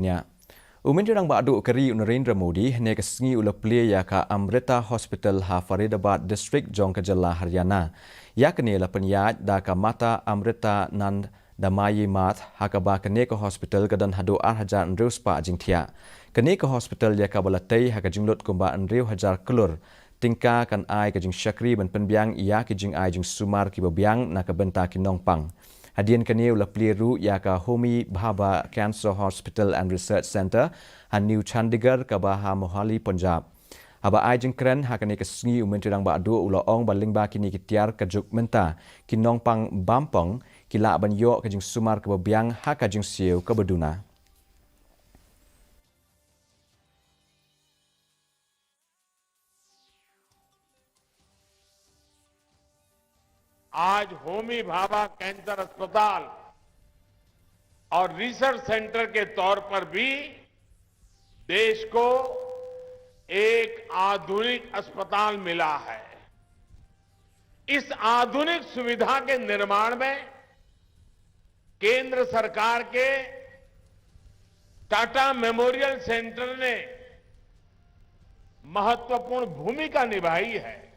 Ya. Umindirang Ba'adu Kari Narendra Modi ne kesengi ula plia ya ka Amrita Hospital ha Faridabad District Jong Kajala Haryana. Ya kene la penyat da ka mata Amrita nan damayi mat ha ka ba kene ka hospital kadan hadu hajar andrew spa jingthia. Kene ka hospital ya ka balatai ha ka jinglut kumba andrew hajar kelur. Tingka kan ai ka jing syakri ban penbiang ya ki jing ai jing sumar ki babiang na ka benta ki nongpang. Hadian kene ula pliru ya ka Homi Bhabha Cancer Hospital and Research Center han New Chandigarh ka Baha Mohali Punjab. Haba ai jing kren ha kene kesengi umentirang ba adu ula ong baling ba kini kitiar ka juk menta kinong pang bampong kila ban yo ka jing sumar ka babiang ha ka jing siu ka beduna. आज होमी भाभा कैंसर अस्पताल और research centre के तौर पर भी देश को एक आधुनिक अस्पताल मिला है। इस आधुनिक सुविधा के निर्माण में केंद्र सरकार के टाटा मेमोरियल सेंटर ने महत्वपूर्ण भूमिका निभाई है।